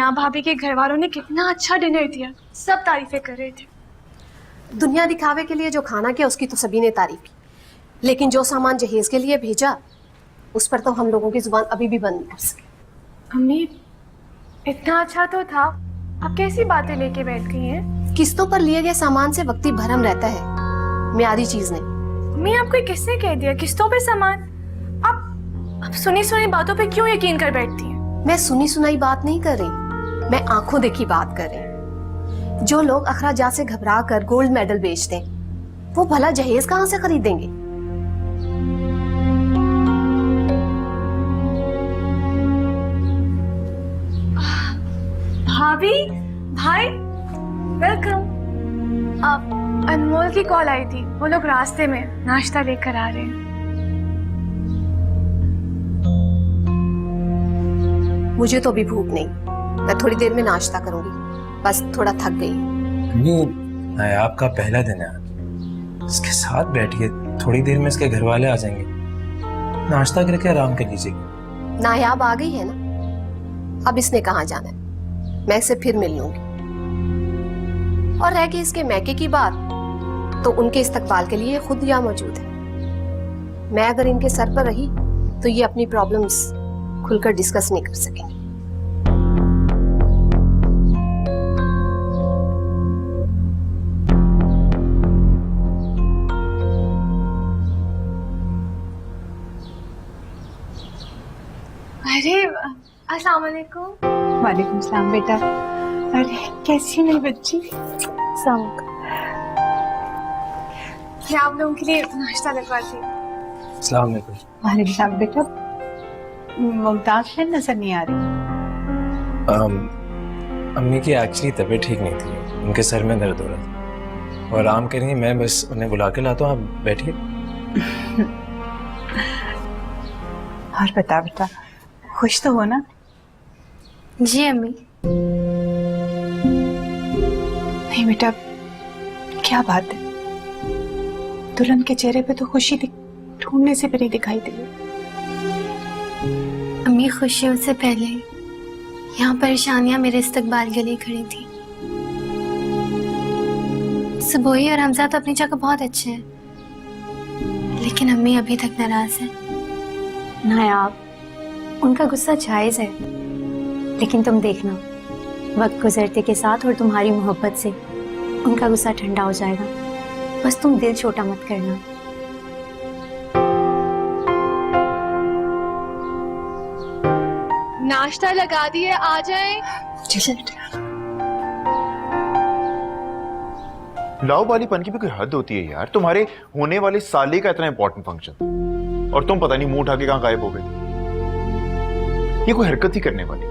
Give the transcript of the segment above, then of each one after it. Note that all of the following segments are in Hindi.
सना भाभी के घर वालों ने कितना अच्छा डिनर दिया, सब तारीफें कर रहे थे। दुनिया दिखावे के लिए जो खाना किया उसकी तो सभी ने तारीफ की, लेकिन जो सामान जहेज के लिए भेजा उस पर तो हम लोगों की जुबान अभी भी बंद नहीं कर सके। अम्मी इतना अच्छा तो था, आप कैसी बातें लेके बैठ गई हैं? किस्तों पर लिए गए सामान से वक्ती भरम रहता है, म्यारी चीज नहीं। अम्मी आपको ये किसने कह दिया किस्तों पे सामान? आप सुनी सुनी बातों पे क्यों यकीन कर बैठती हैं? मैं सुनी सुनाई बात नहीं कर रही, मैं आंखों देखी बात कर रही। जो लोग अखराजात से घबरा कर गोल्ड मेडल बेचते हैं वो भला जहेज कहां से खरीदेंगे? भाभी, भाई, वेलकम। अनमोल की कॉल आई थी, वो लोग रास्ते में नाश्ता लेकर आ रहे हैं। मुझे तो अभी भूख नहीं, मैं थोड़ी देर में नाश्ता करूंगी, बस थोड़ा थक गई। नायाब का पहला दिन है, इसके साथ बैठिए, थोड़ी देर में इसके घर वाले आ जाएंगे, नाश्ता करके आराम कर लीजिए। नायाब आ गई है ना, अब इसने कहाँ जाना है, मैं इसे फिर मिल लूंगी। और रह गई इसके मैके की बात, तो उनके इस्तकबाल के लिए खुद यहाँ मौजूद है। मैं अगर इनके सर पर रही तो ये अपनी प्रॉब्लम्स खुलकर डिस्कस नहीं कर सकेंगे। अरे अस्सलाम वालेकुम। वालेकुम सलाम बेटा। अरे कैसी मेरी बच्ची? मैं आप लोगों के लिए नाश्ता लगवाती हूँ। अस्सलाम वालेकुम। वालेकुम सलाम बेटा। मुमताज है, नजर नहीं आ रही। अम्मी की एक्चुअली तबीयत ठीक नहीं थी, उनके सर में दर्द हो रहा था, और आराम करेंगे, मैं बस उन्हें बुला के लाता हूँ, आप बैठिए। और बता बेटा, खुश तो हो ना? जी अम्मी। नहीं बेटा, क्या बात है, दुल्हन के चेहरे पे तो खुशी ढूंढने से भी नहीं दिखाई दी। अम्मी खुशियों से पहले यहाँ परेशानियां मेरे इस्तकबाल के लिए खड़ी थी। सबोही और हमजा तो अपनी जगह बहुत अच्छे हैं, लेकिन अम्मी अभी तक नाराज है। नायाब, उनका गुस्सा जायज है, लेकिन तुम देखना, वक्त गुजरते के साथ और तुम्हारी मोहब्बत से उनका गुस्सा ठंडा हो जाएगा। बस तुम दिल छोटा मत करना। नाश्ता लगा दिए, आ जाएं। लाओ वालीपन की भी कोई हद होती है यार। तुम्हारे होने वाले साले का इतना इंपॉर्टेंट फंक्शन और तुम पता नहीं मुंह उठा के कहां गायब हो गए थे। ये कोई हरकत ही करने वाली।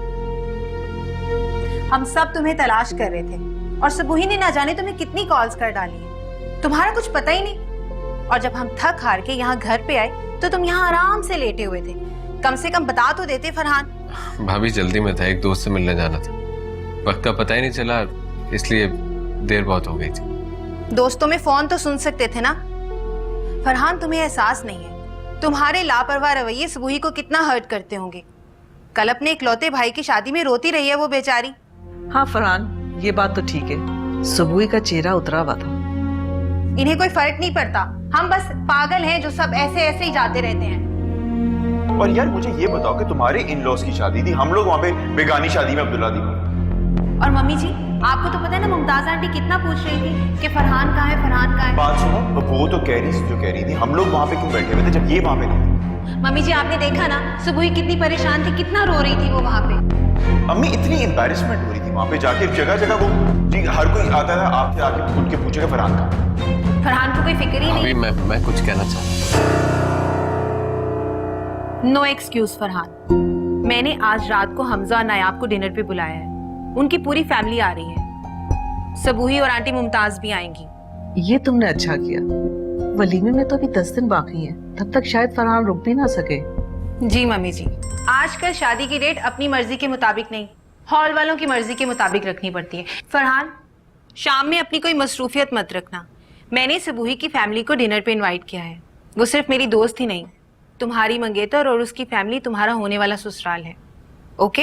हम सब तुम्हें तलाश कर रहे थे और सबूही ने ना जाने तुम्हें कितनी कॉल्स कर डाली हैं। तुम्हारा कुछ पता ही नहीं। और जब हम थक हार के यहाँ घर पे आए तो तुम यहाँ आराम से लेटे हुए थे। कम से कम बता तो देते फरहान। भाभी जल्दी में था, एक दोस्त से मिलने जाना था, वक्त का पता ही नहीं चला, इसलिए देर बहुत हो गई थी। दोस्तों में फोन तो सुन सकते थे ना। फरहान, तुम्हें एहसास नहीं है तुम्हारे लापरवाह रवैये सबूही को कितना हर्ट करते होंगे। कल अपने इकलौते भाई की शादी में रोती रही है वो बेचारी। हाँ फरहान, ये बात तो ठीक है, सबूही का चेहरा उतरा हुआ था। इन्हें कोई फर्क नहीं पड़ता, हम बस पागल हैं जो सब ऐसे ऐसे ही जाते रहते हैं। और यार मुझे ये बताओ कि तुम्हारे इन लॉज की शादी थी, हम लोग वहां पे बेगानी शादी में अब्दुल्ला दी। और मम्मी जी, आपको तो पता है ना मुमताज आंटी कितना पूछ रही थी कि फरहान कहाँ है, फरहान कहाँ है। बात सुनो, वो तो कह रही जो कह रही थी, हम लोग वहां पे क्यों बैठे हुए थे जब ये वहां पे थे? मम्मी जी, आपने देखा ना सुबह कितनी परेशान थी, कितना रो रही थी वो वहां पे। अम्मी इतनी एम्बैरेसमेंट हो रही थी वहां पे जाके, जगह जगह वो जी हर कोई आता था आपसे आके उठ के पूछेगा फरहान का। फरहान को कोई फिक्र ही नहीं। मैं कुछ कहना चाहता हूँ। नो एक्सक्यूज फरहान, मैंने आज रात को हमजा और नायाब को डिनर पे बुलाया है। उनकी पूरी फैमिली आ रही है, सबूही और आंटी मुमताज भी आएंगी। ये तुमने अच्छा किया, वलीमे में तो अभी 10 दिन बाकी हैं, तब तक शायद फरहान रुक भी ना सके। जी मम्मी जी, आजकल शादी की डेट अपनी मर्जी के मुताबिक नहीं, हॉल वालों की मर्जी के मुताबिक रखनी पड़ती है। फरहान, शाम में अपनी कोई मसरूफियत मत रखना। मैंने सबूही की फैमिली को डिनर पे इनवाइट किया है। वो सिर्फ मेरी दोस्त ही नहीं, तुम्हारी मंगेतर और उसकी फैमिली तुम्हारा होने वाला ससुराल है। ओके?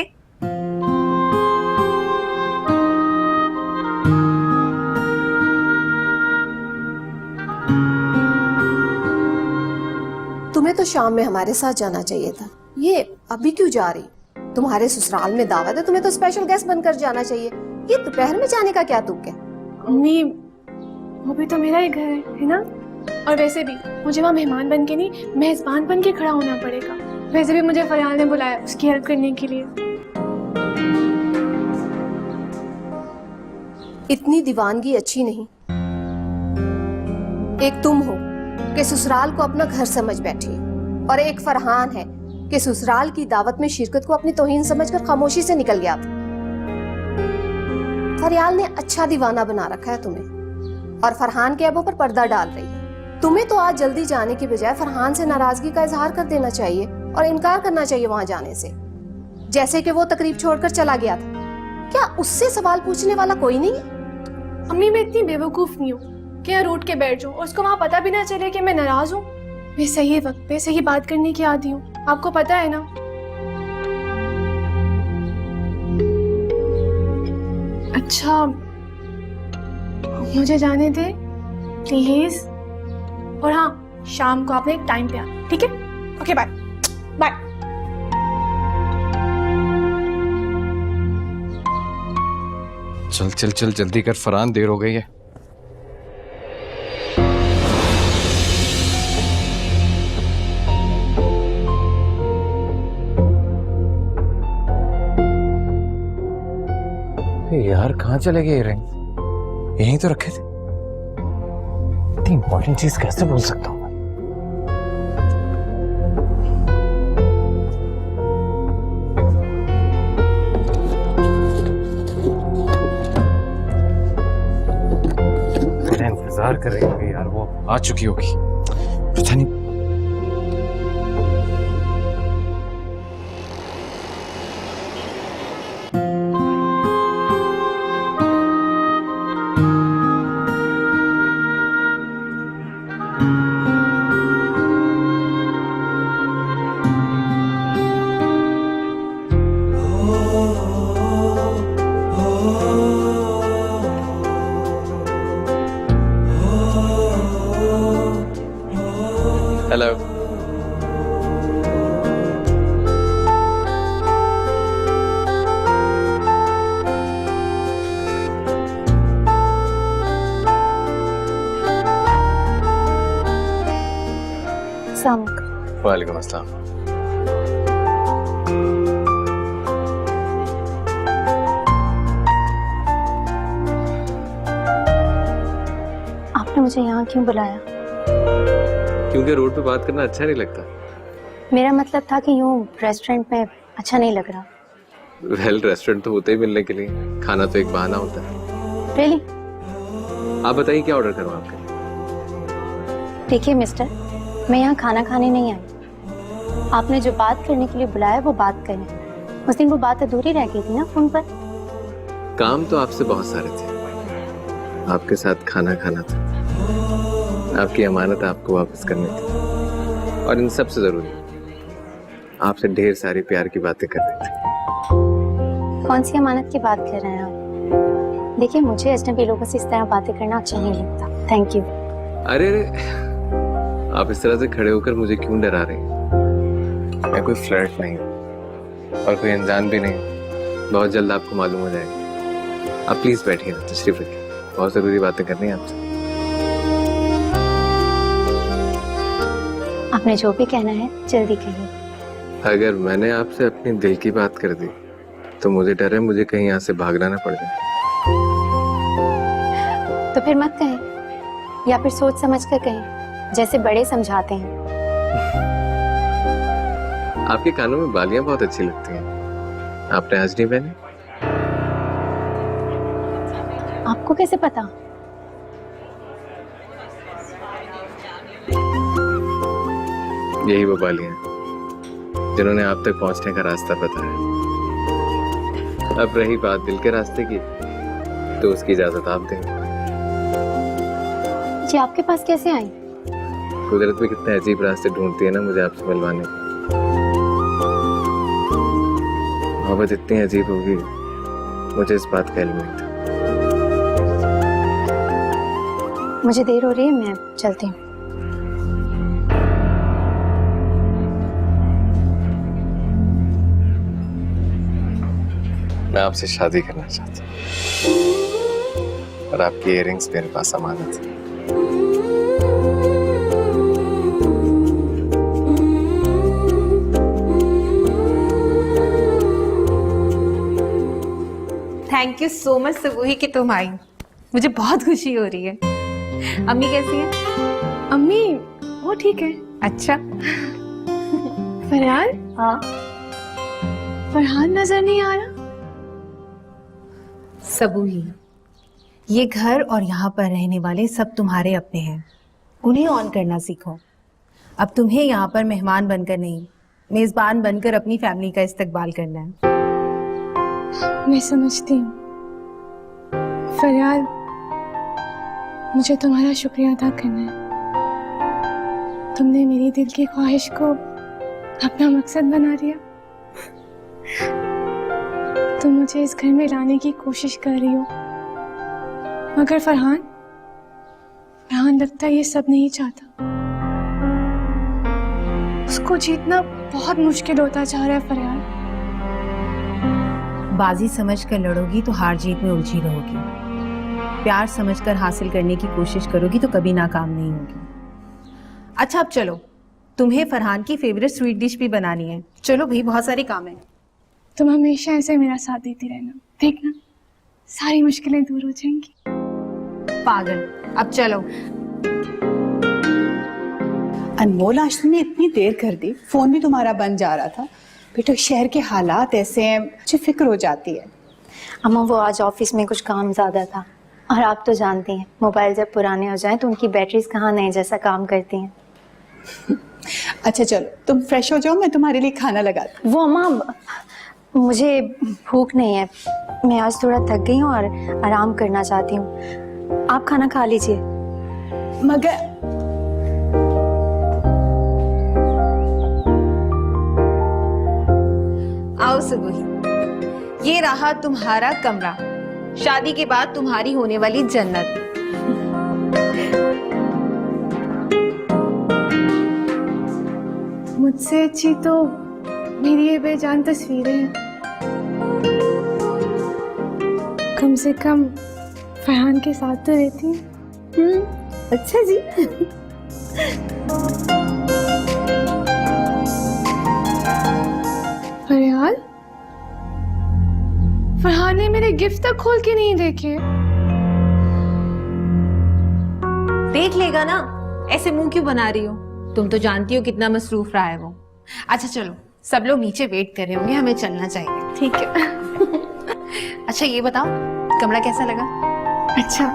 तुम्हें तो शाम में हमारे साथ जाना चाहिए था, ये अभी क्यों जा रही? तुम्हारे ससुराल में दावत है, तुम्हें तो स्पेशल गेस्ट बनकर जाना चाहिए। ये दोपहर में जाने का क्या तुक है? अम्मी, वो भी तो मेरा ही घर है ना? और वैसे भी मुझे वहाँ मेहमान बन के नहीं, मेजबान बन के खड़ा होना पड़ेगा। वैसे भी मुझे फरहान ने बुलाया उसकी हेल्प करने के लिए। इतनी दीवानगी अच्छी नहीं। एक तुम हो कि ससुराल को अपना घर समझ बैठी है, और एक फरहान है कि ससुराल की दावत में शिरकत को अपनी तौहीन समझकर खामोशी से निकल गया था। फरियाल ने अच्छा दीवाना बना रखा है तुम्हें, और फरहान के अबों पर पर्दा डाल रही है। तुम्हें तो आज जल्दी जाने की बजाय फरहान से नाराजगी का इजहार कर देना चाहिए और इनकार करना चाहिए वहां जाने से, जैसे कि वो तकरीब छोड़कर चला गया था। क्या उससे सवाल पूछने वाला कोई नहीं है? अम्मी, मैं इतनी बेवकूफ नहीं हूँ कि यहाँ रूठ के बैठ जाऊँ और उसको वहाँ पता भी ना चले कि मैं नाराज हूँ। मैं सही वक्त पे सही बात करने की आदी हूँ, आपको पता है ना। अच्छा, मुझे जाने दे प्लीज। और हाँ, शाम को आपने एक टाइम पे आना, ठीक है? Okay, bye bye. चल चल चल जल्दी कर फरहान, देर हो गई है। यार कहाँ चले गए रिंग? यहीं तो रखे थे। इतनी इंपॉर्टेंट चीज कैसे भूल सकता हूँ? मेरा इंतजार कर रही होगी यार, वो आ चुकी होगी, पता नहीं। हेलो। वालेकुम अस्सलाम। आपने मुझे यहाँ क्यों बुलाया? क्योंकि रोड पे बात करना अच्छा नहीं लगता। मेरा मतलब था कि यूँ रेस्टोरेंट में अच्छा नहीं लग रहा। वेल, रेस्टोरेंट तो होते ही मिलने के लिए, खाना तो एक बहाना होता है। रियली? आप बताइए क्या ऑर्डर करूँ आपके लिए? देखिए मिस्टर, मैं यहाँ खाना खाने नहीं आई। आपने जो बात करने के लिए बुलाया वो बात करें। उस दिन वो बात अधूरी रह गई थी ना फोन पर। काम तो आपसे बहुत सारे थे, आपके साथ खाना खाना था, आपकी अमानत आपको वापस करनी थी, और इन सबसे जरूरी आपसे ढेर सारी प्यार की बातें करनी थी। कौन सी अमानत की बात कर रहे हैं आप? देखिए, मुझे अजनबी लोगों से इस तरह बातें करना अच्छा नहीं लगता। Thank you. अरे आप इस तरह से खड़े होकर मुझे क्यों डरा रहे हैं? मैं कोई फ्लर्ट नहीं हूँ और कोई अनजान भी नहीं। बहुत जल्द आपको मालूम हो जाएगा। आप प्लीज बैठिए ना, तशरीफ रखिए, बहुत जरूरी बातें करनी है आपसे। आपने जो भी कहना है जल्दी कहिए। अगर मैंने आपसे अपनी दिल की बात कर दी तो मुझे डर है मुझे कहीं यहाँ से भागना ना पड़ जाए। तो फिर मत कहें, या फिर सोच समझ कर कहें, जैसे बड़े समझाते हैं। आपके कानों में बालियां बहुत अच्छी लगती हैं। आपने आज नहीं पहनी? आपको कैसे पता? यही वो बालियां जिन्होंने आप तक पहुंचने का रास्ता बताया। अब रही बात दिल के रास्ते की, तो उसकी इजाजत आप दें। जी आपके पास कैसे आई? कुदरत भी कितने अजीब रास्ते ढूंढती है ना मुझे आपसे मिलवाने के। मोहब्बत इतनी अजीब होगी, मुझे इस बात का इल्म नहीं था। मुझे देर हो रही है, मैं चलती हूँ। मैं आपसे शादी करना चाहता हूँ और आपकी इयररिंग्स मेरे पास अमानत है। थैंक यू सो मच सबूही कि तुम आई, मुझे बहुत खुशी हो रही है। अम्मी कैसी है? अम्मी वो ठीक है। अच्छा। फरहान? हाँ फरहान नजर नहीं आ रहा। सबूही, ये घर और यहाँ पर रहने वाले सब तुम्हारे अपने हैं, उन्हें ऑन करना सीखो। अब तुम्हें यहाँ पर मेहमान बनकर नहीं, मेजबान बनकर अपनी फैमिली का इस्तकबाल करना है। मैं समझती हूँ फरहान, मुझे तुम्हारा शुक्रिया अदा करना है। तुमने मेरी दिल की ख्वाहिश को अपना मकसद बना दिया। तुम मुझे इस घर में लाने की कोशिश कर रही हो, मगर फरहान लगता है ये सब नहीं चाहता। उसको जीतना बहुत मुश्किल होता जा रहा है फरहान। बाजी समझकर लड़ोगी तो हार जीत में उलझी रहोगी। प्यार समझकर हासिल करने की कोशिश करोगी तो कभी नाकाम नहीं होगी। अच्छा अब चलो, तुम्हें फरहान की फेवरेट स्वीट डिश भी बनानी है। चलो भाई, बहुत सारे काम है। तुम हमेशा ऐसे मेरा साथ देती रहना, देखना सारी मुश्किलें दूर हो जाएंगी। पागल, अब चलो। अनमोल, आज तुमने इतनी देर कर दी, फोन भी तुम्हारा बंद जा रहा था। बेटा शहर के हालात ऐसे हैं, मुझे फिक्र हो जाती है। अम्मा वो आज ऑफिस में कुछ काम ज़्यादा था, और आप तो जानती हैं मोबाइल जब पुराने हो जाएं तो उनकी बैटरीज कहाँ नए जैसा काम करती हैं। अच्छा चलो तुम फ्रेश हो जाओ, मैं तुम्हारे लिए खाना लगाती वो अम्मा, मुझे भूख नहीं है, मैं आज थोड़ा थक गई हूँ और आराम करना चाहती हूँ। आप खाना खा लीजिए। हूँ। मगर आओ सबूही, ये रहा तुम्हारा कमरा, शादी के बाद तुम्हारी होने वाली जन्नत। मुझसे अच्छी तो मेरी ये बेजान तस्वीरें हैं। कम से कम फरहान के साथ तो रहती हूँ। अच्छा जी। फरहान ने मेरे गिफ्ट तक खोल के नहीं देखे। देख लेगा ना, ऐसे मुंह क्यों बना रही हो? तुम तो जानती हो कितना मसरूफ रहा है वो। अच्छा चलो, सब लोग नीचे वेट कर रहे होंगे, हमें चलना चाहिए। ठीक है। अच्छा ये बताओ, कमरा कैसा लगा? अच्छा,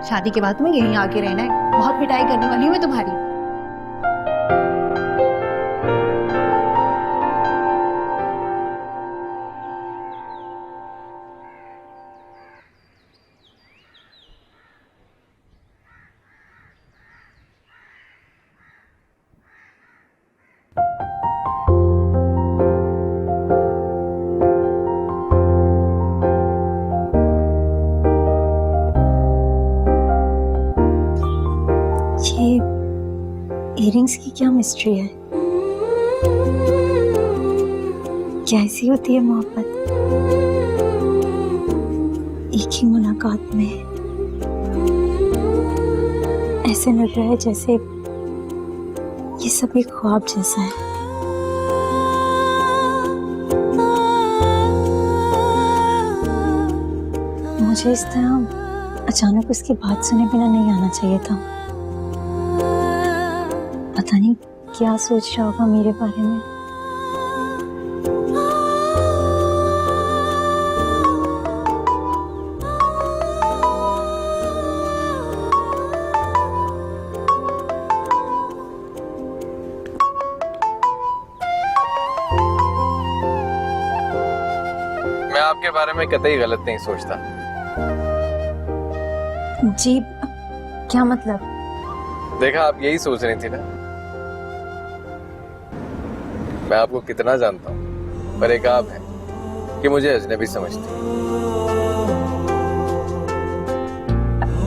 शादी के बाद तुम्हें यहीं आके रहना है, बहुत पिटाई करने वाली हूँ मैं तुम्हारी। ये इयररिंग्स की क्या मिस्ट्री है? कैसी होती है मोहब्बत? एक ही मुलाकात में ऐसे लग रहा है जैसे ये सब एक ख्वाब जैसा है। मुझे इस तरह अचानक उसकी बात सुने बिना नहीं आना चाहिए था। पता नहीं क्या सोच रहा होगा मेरे बारे में। मैं आपके बारे में कतई गलत नहीं सोचता। जी, क्या मतलब? देखा, आप यही सोच रही थी ना। मैं आपको कितना जानता हूँ, पर एक आप है कि मुझे अजनबी समझती।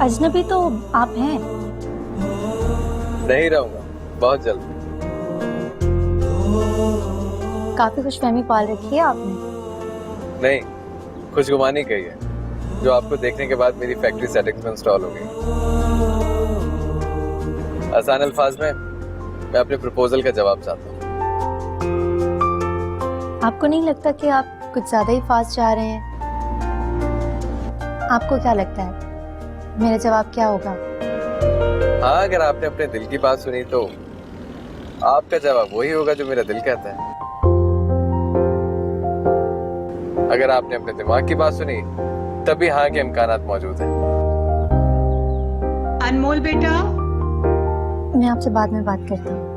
अजनबी तो आप हैं। नहीं रहूंगा, बहुत जल्द। काफी खुशफहमी पाल रखी है आपने। नहीं, खुशगुमानी कही है, जो आपको देखने के बाद मेरी फैक्ट्री सेटिंग्स में इंस्टॉल हो गई। आसान अल्फाज में मैं अपने प्रपोजल का जवाब चाहता हूँ। आपको नहीं लगता कि आप कुछ ज्यादा ही फास्ट जा रहे हैं? आपको क्या लगता है मेरा जवाब क्या होगा? हाँ, अगर आपने अपने दिल की बात सुनी तो आपका जवाब वही होगा जो मेरा दिल कहता है। अगर आपने अपने दिमाग की बात सुनी तभी हाँ के इम्कानात मौजूद हैं। अनमोल बेटा, मैं आपसे बाद में बात करता हूँ।